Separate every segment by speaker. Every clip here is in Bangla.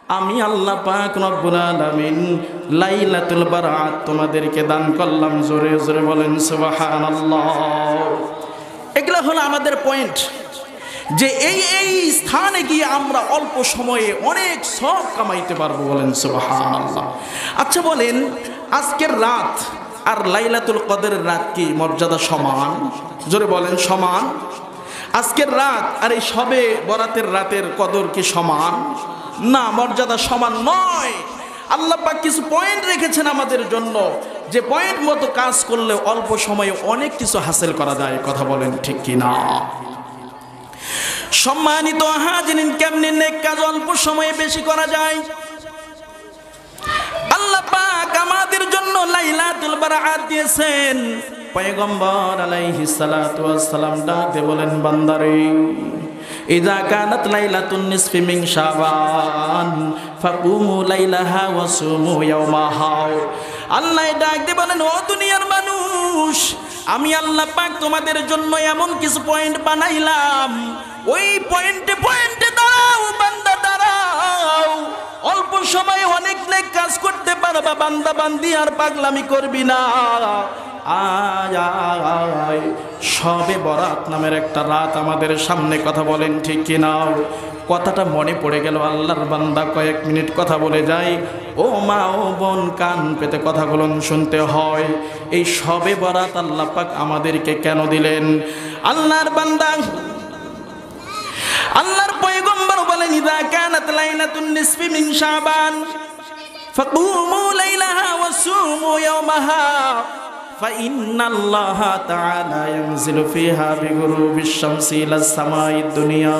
Speaker 1: আমি আল্লাহ পাক রব্বুল আলামিন লাইলাতুল বারাত তোমাদেরকে দান করলাম। জোরে জোরে বলেন সুবহানাল্লাহ। এগুলো হলো আমাদের পয়েন্ট, যে এই স্থানে গিয়ে আমরা অল্প সময়ে অনেক সওয়াব কামাইতে পারবো। বলেন সুবহানাল্লাহ। আচ্ছা বলেন, আজকের রাত আর লাইলাতুল কদরের রাত কি মর্যাদা সমান? জোরে বলেন সমান? আজকের রাত আর এই শবে বরাতের রাতের কদর কি সমান? না, মর্যাদা সমান নয়। আল্লাহ পাক কিছু পয়েন্ট রেখেছেন আমাদের জন্য, যে পয়েন্ট মতো কাজ করলে অল্প সময়ে অনেক কিছু হাসিল করা যায়। কথা বলেন ঠিক কি না? সম্মানিত হাজিরিন, কেমনে নেক কাজ অল্প সময়ে বেশি করা যায়? আল্লাহ পাক আমাদের জন্য লাইলাতুল বারাত দিয়েছেন। পয়গম্বর আলাইহিস সালাতু ওয়াস সালাম ডাকতে বলেন, বান্দারে ইযা কানাত লাইলাতুন নিসফি মিন শাবান ফাকুমু লাইলাহা ওয়া সুমু ইয়াওমাহা। আল্লাহ ডাকতে বলেন, ও দুনিয়ার মানুষ, আমি আল্লাহ পাক তোমাদের জন্য এমন কিছু পয়েন্ট বানাইলাম, ওই পয়েন্টে পয়েন্টে দাঁড়াও বান্দা, দাঁড়াও। অল্প সময়ে অনেক নেক কাজ করতে পারবা বান্দা, বান্দি আর পাগলামি করবি না। আয় শবে বরাত নামের একটা রাত আমাদের সামনে। কথা বলেন ঠিক কিনা? কথাটা মনে পড়ে গেল, আল্লাহর বান্দা কয়েক মিনিট কথা বলে যায়। ও মা ও বোন, কান পেতে কথাগুলো শুনতে হয়। এই শবে বরাত আল্লাহ পাক আমাদেরকে কেন দিলেন? আল্লাহর বান্দা, আল্লাহর পয়গম্বর বলেন, ইযা কানাত লাইলাতুন নিসফি মিন শাবান ফাকুমু লাইলাহা ওয়া সুমু ইয়াওমাহা ফাইন্নাল্লাহা তাআলা ইয়ানজিলু ফিহা বিগুরুবিশ শামসি ইলাস সামাইদ দুনিয়া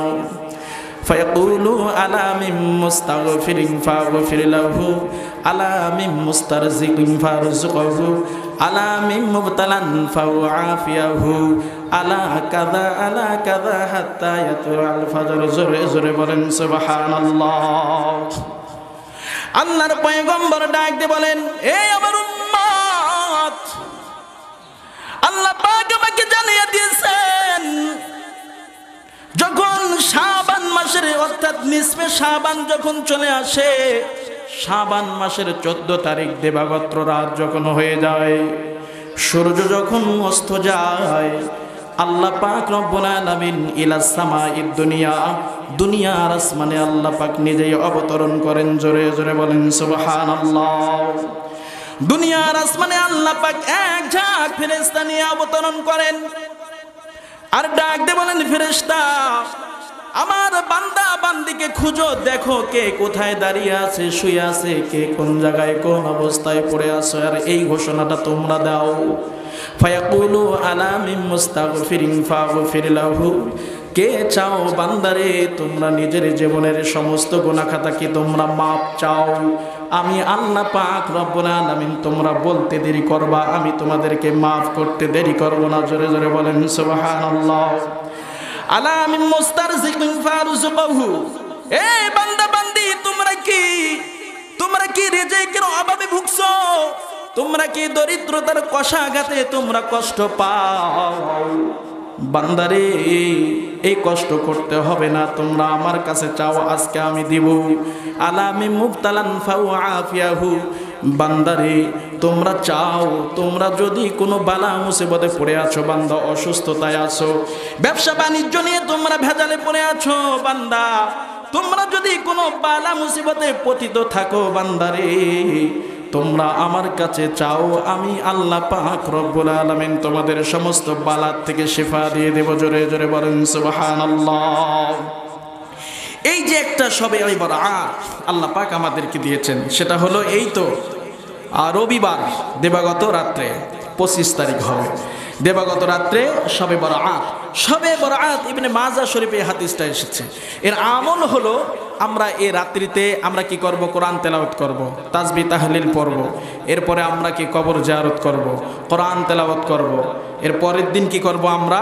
Speaker 1: ফায়াকুলু আলা মিন মুস্তাগফিরিন ফাগফির লাহু আলা মিন মুস্তারজিকিন ফারযুকহু আলা মিন মুবতালান ফাউআফিয়াহু আলা কাযা হাত্তা ইয়াতুল ফজর। জোরে জোরে বলেন সুবহানাল্লাহ। আল্লাহর পয়গম্বর ডাক দিয়ে বলেন, হে আমার উম্মত, আল্লাহ পাক আমাকে জানিয়ে দিয়েছেন, যখন শাবান মাসের অর্থাৎ নিসফে শাবান যখন চলে আসে, শাবান মাসের 14 তারিখ দিবাগত রাত যখন হয়ে যায়, সূর্য যখন অস্ত যায়, আল্লাহ পাক রব্বুল আলামিন ইলাস সামাইদ দুনিয়া, দুনিয়ার আসমানে আল্লাহ পাক নিজেই অবতরণ করেন। জোরে জোরে বলেন সুবহানাল্লাহ। দুনিয়ার আসমানে আল্লাহ পাক এক ঝাঁক ফেরেশতা নিয়ে অবতরণ করেন, আর ডাক দিয়ে বলেন, ফেরেশতা, আমার বান্দা বান্দিকে খুঁজো, দেখো কে কোথায় দাঁড়িয়ে আছে, শুয়ে আছে, কে কোন জায়গায় কোন অবস্থায় পড়ে আছে, আর এই ঘোষণাটা তোমরা দাও। ফায়াকুলু আলা মিন মুস্তাগফিরিন ফাগফির লাহু। কে চাও বান্দারে তোমরা নিজের জীবনের সমস্ত গুনাহ খাতা কি তোমরা মাপ চাও? আমি আল্লাহ পাক রব্বুল আলামিন তোমরা বলতে দেরি করবা, আমি তোমাদেরকে মাফ করতে দেরি করব না। জোরে জোরে বলেন সুবহানাল্লাহ। আলা মিন মুস্তারজিকিন ফারযুকহু। এই বান্দা বান্দি, তোমরা কি রিজিকের অভাবে ভুগছো? তোমরা কি দরিদ্রতার কষাঘাতে তোমরা কষ্ট পাও? বান্দারে, এই কষ্ট করতে হবে না, তোমরা আমার কাছে চাও, আজকে আমি দিব। আলা মিন মুবতালান ফাউআফিয়াহু। বান্দারে, তোমরা চাও, তোমরা যদি কোনো বালা মুসিবতে পড়ে আছো বান্দা, অসুস্থতায় আছো, ব্যবসা বাণিজ্য নিয়ে তোমরা ভেজালে পড়ে আছো বান্দা, তোমরা যদি কোনো বালা মুসিবতে পতিত থাকো বান্দারে, তোমরা আমার কাছে চাও, আমি আল্লাহ পাক রব্বুল আলামিন তোমাদের সমস্ত বালাত থেকে শিফা দিয়ে দেব। জোরে জোরে বলেন সুবহানাল্লাহ। এই যে একটা শবে বরাত আল্লাহ পাক আমাদেরকে দিয়েছেন, সেটা হলো এই তো রবিবার দিবাগত রাত্রে 25 তারিখ হবে, দেবাগত রাত্রে শবে বরাত। শবে বরাত ইবনে মাজা শরীফে হাদিসটা এসেছে। এর আমল হলো, আমরা এই রাত্রিতে আমরা কি করব? কোরআন তেলাওয়াত করব, তাসবিহ তাহলিল পড়ব, এরপরে আমরা কি কবর জিয়ারত করব, কোরআন তেলাওয়াত করব, এর পরের দিন কি করব? আমরা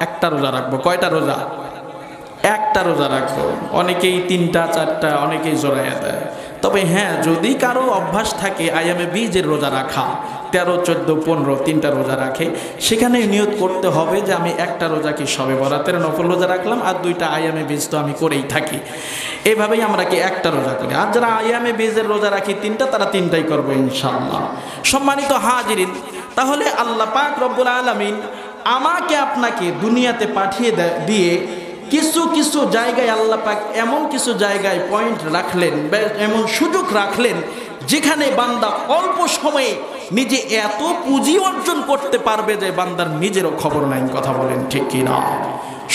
Speaker 1: একটা রোজা রাখবো। কয়টা রোজা? একটা রোজা রাখবো, অনেকেই 3টা 4টা, অনেকেই জোড়াইয়া দেয়। তবে হ্যাঁ, যদি কারো অভ্যাস থাকে আয়ামে বীজের রোজা রাখা, 13, 14, 15 3টা রোজা রাখে, সেখানে নিয়ত করতে হবে যে আমি একটা রোজা কি সবে বরাতের নফল রোজা রাখলাম, আর 2টা আয়ামে বীজ তো আমি করেই থাকি। এভাবেই আমরা কি একটা রোজা করি। আর যারা আয়ামে বীজের রোজা রাখি 3টা, তারা 3টাই করবো ইনশাআল্লাহ। সম্মানিত হাজিরিন, তাহলে আল্লাহ পাক রব্বুল আলামিন আমাকে আপনাকে দুনিয়াতে পাঠিয়ে দিয়ে কিছু কিছু জায়গায় আল্লাহ পাক এমন কিছু জায়গায় পয়েন্ট রাখলেন, এমন সুযোগ রাখলেন, যেখানে বান্দা অল্প সময়ে নিজে এত পুঁজি অর্জন করতে পারবে যে বান্দার নিজেরও খবর নাই। কথা বলেন ঠিক কি না?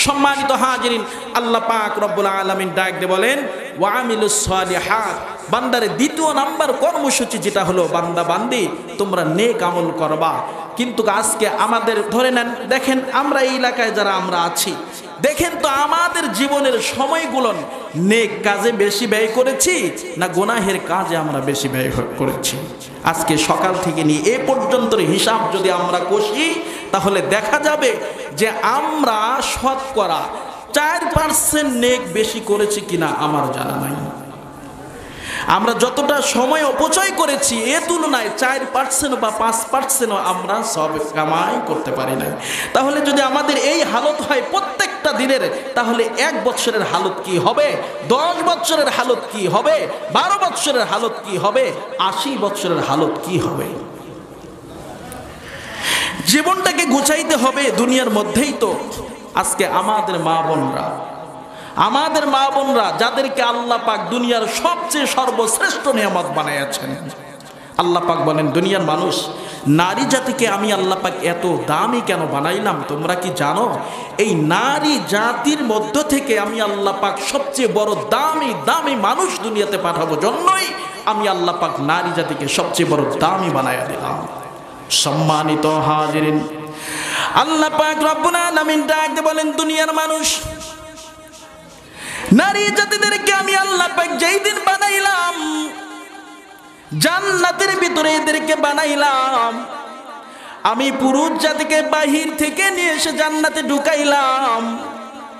Speaker 1: সম্মানিত হাজিরিন, আল্লাহ পাক রব্বুল আলামিন ডাক দিয়ে বলেন ওয়া আমিলুস সালিহাত। বান্দারে 2 নাম্বার কর্মসূচি যেটা হলো, বান্দা বান্দি তোমরা নেক আমল করবা। কিন্তু আজকে আমাদের ধরে নেন, দেখেন আমরা এই এলাকায় যারা আমরা আছি, দেখেন তো আমাদের জীবনের সময়গুলো নেক কাজে বেশি ব্যয় করেছি না গুনাহের কাজে আমরা বেশি ব্যয় করেছি? আজকে সকাল থেকে নিয়ে এ পর্যন্ত হিসাব যদি আমরা কষি, তাহলে দেখা যাবে যে আমরা শতকরা 4% নেক বেশি করেছি কিনা আমার জানা নাই। আমরা যতটা সময় অপচয় করেছি এ তুলনায় 4% বা 5% আমরা সব কামাই করতে পারি না। তাহলে যদি আমাদের এই হালত হয় প্রত্যেকটা দিনের, তাহলে 1 বছরের হালত কি হবে, 10 বছরের হালত কি হবে, 12 বছরের হালত কি হবে, 80 বছরের হালত কি হবে? জীবনটাকে গুছাইতে হবে দুনিয়ার মধ্যেই। তো আজকে আমাদের মা বোনরা যাদেরকে আল্লাহ পাক দুনিয়ার সবচেয়ে সর্বশ্রেষ্ঠ নিয়ামত বানাইয়াছেন, আল্লাহ পাক বলেন দুনিয়ার মানুষ, নারী জাতিকে আমি আল্লাহ পাক এত দামি কেন বানাইলাম তোমরা কি জানো? এই নারী জাতির মধ্য থেকে আমি আল্লাহ পাক সবচেয়ে বড় দামি মানুষ দুনিয়াতে পাঠাবো জন্যই আমি আল্লাহ পাক নারী জাতিকে সবচেয়ে বড় দামি বানাইয়া দিলাম। সম্মানিত হাজিরিন, আল্লাহ পাক রব্বুল আলামিন ডাক দিয়ে বলেন দুনিয়ার মানুষ, নারী জাতিদেরকে আমি আল্লাহ পাক যেই দিন বানাইলাম, জান্নাতের ভিতরে এদেরকে বানাইলাম, আমি পুরুষ জাতিকে বাহির থেকে নিয়ে এসে জান্নাতে ঢুকাইলাম,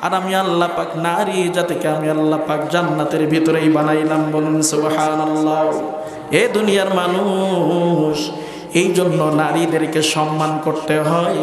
Speaker 1: আর আমি আল্লাহ পাক নারী জাতিকে আমি আল্লাহ পাক জান্নাতের ভিতরেই বানাইলাম। বলুন সুবহানাল্লাহ। এ দুনিয়ার মানুষ, এই জন্য নারীদেরকে সম্মান করতে হয়।